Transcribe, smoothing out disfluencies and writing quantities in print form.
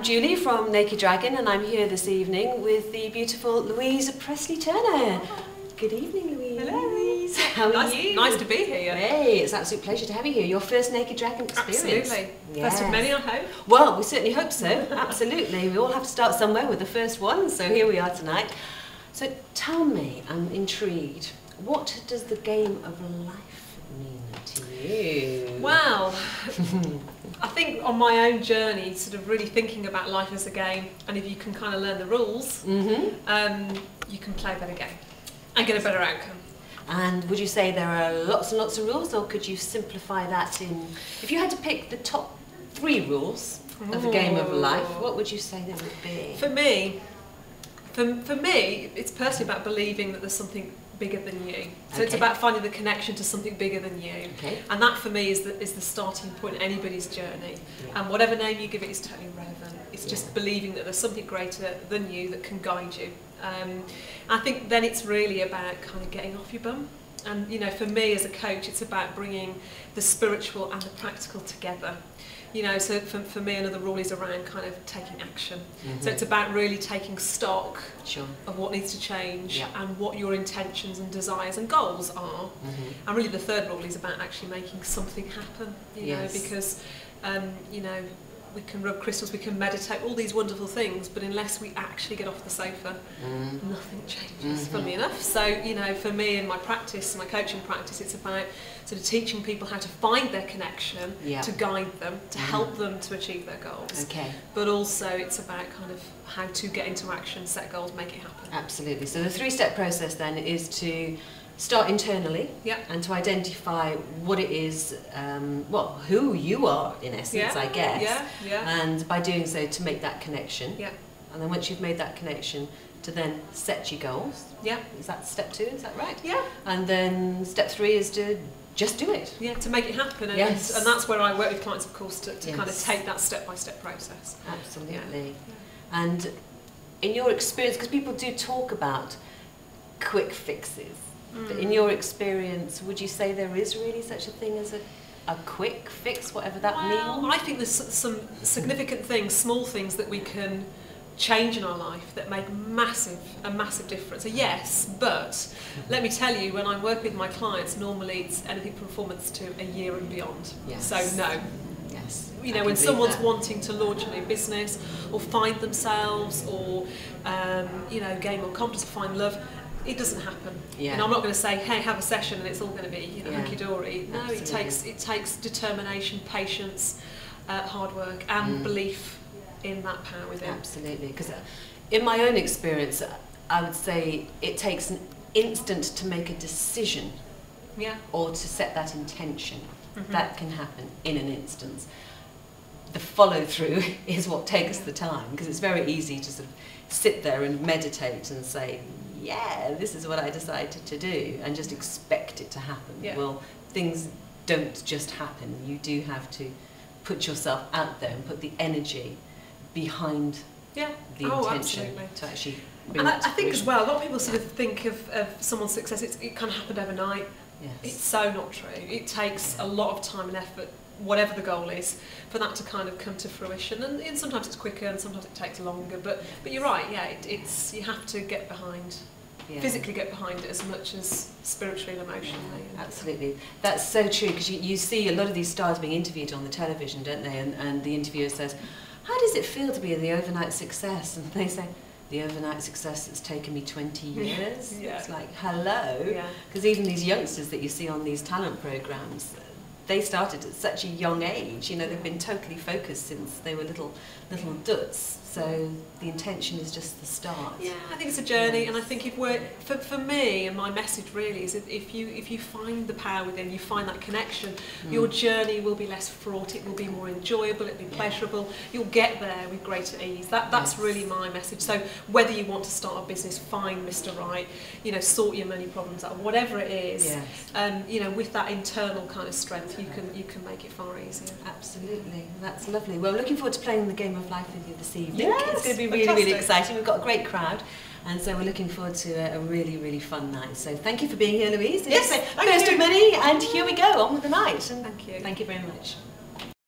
I'm Julie from Naked Dragon, and I'm here this evening with the beautiful Louise Presley-Turner. Good evening, Louise. Hello, Louise. How are you? Nice to be here. Hey, it's an absolute pleasure to have you here. Your first Naked Dragon experience. Absolutely. Yes. First of many, I hope. Well, we certainly hope so. Absolutely. We all have to start somewhere with the first one, so here we are tonight. So tell me, I'm intrigued, what does the game of life mean to you? Well, I think on my own journey, sort of really thinking about life as a game, and if you can kind of learn the rules, you can play a better game and get a better outcome. And would you say there are lots and lots of rules, or could you simplify that in, if you had to pick the top 3 rules of the game of life, what would you say they would be? For me, it's personally about believing that there's something bigger than you. So it's about finding the connection to something bigger than you. And that for me is the starting point in anybody's journey. And whatever name you give it is totally irrelevant. It's just believing that there's something greater than you that can guide you. I think then it's really about kind of getting off your bum. And you know, for me as a coach, it's about bringing the spiritual and the practical together. You know, so for me another rule is around kind of taking action. So it's about really taking stock of what needs to change and what your intentions and desires and goals are. And really the third rule is about actually making something happen, you know, because you know, we can rub crystals, we can meditate, all these wonderful things, but unless we actually get off the sofa, nothing changes, funnily enough. So, you know, for me in my practice, my coaching practice, it's about sort of teaching people how to find their connection, to guide them, to help them to achieve their goals. But also it's about kind of how to get into action, set goals, make it happen. Absolutely. So the 3-step process then is to start internally and to identify what it is, well, who you are in essence, I guess. And by doing so, to make that connection. And then once you've made that connection, to then set your goals. Is that step 2? Is that right? And then step 3 is to just do it. To make it happen. And, and that's where I work with clients, of course, to kind of take that step-by-step process. Absolutely. And in your experience, because people do talk about quick fixes, but in your experience, would you say there is really such a thing as a quick fix, whatever that means? I think there's some significant things, small things that we can change in our life that make a massive difference. So yes, but let me tell you, when I work with my clients, normally it's anything from 4 months to a year and beyond. So no. You know, when someone's wanting to launch a new business or find themselves or, you know, gain more confidence or find love, it doesn't happen. And I'm not going to say, hey, have a session and it's all going to be, you know, hunky-dory. No, it takes determination, patience, hard work and belief in that power within. Absolutely, because in my own experience, I would say it takes an instant to make a decision or to set that intention. That can happen in an instance. The follow-through is what takes the time, because it's very easy to sort of sit there and meditate and say, yeah, this is what I decided to do, and just expect it to happen. Well, things don't just happen. You do have to put yourself out there and put the energy behind the intention to actually bring that to I think as well, a lot of people sort of think of someone's success, it kind of happened overnight. It's so not true. It takes a lot of time and effort, whatever the goal is, for that to kind of come to fruition. And sometimes it's quicker and sometimes it takes longer. But you're right, it's you have to get behind, physically get behind it as much as spiritually and emotionally. Absolutely. That's so true, because you see a lot of these stars being interviewed on the television, don't they? And the interviewer says, how does it feel to be the overnight success? And they say, the overnight success that's taken me 20 years. It's like, hello. Because even these youngsters that you see on these talent programs, they started at such a young age. You know, they've been totally focused since they were little duts. So the intention is just the start. I think it's a journey, and I think if we're for me, and my message really is that if you find the power within, you find that connection, your journey will be less fraught. It will be more enjoyable. It'll be pleasurable. You'll get there with greater ease. That's really my message. So whether you want to start a business, find Mr. Right, you know, sort your money problems out, whatever it is, you know, with that internal kind of strength, you can make it far easier. Absolutely, that's lovely. Well, looking forward to playing the game of life with you this evening. Yes, it's going to be really exciting. We've got a great crowd, and so we're looking forward to a really fun night. So thank you for being here, Louise. Yes, first of many, and here we go, on with the night. And thank you. Thank you very much.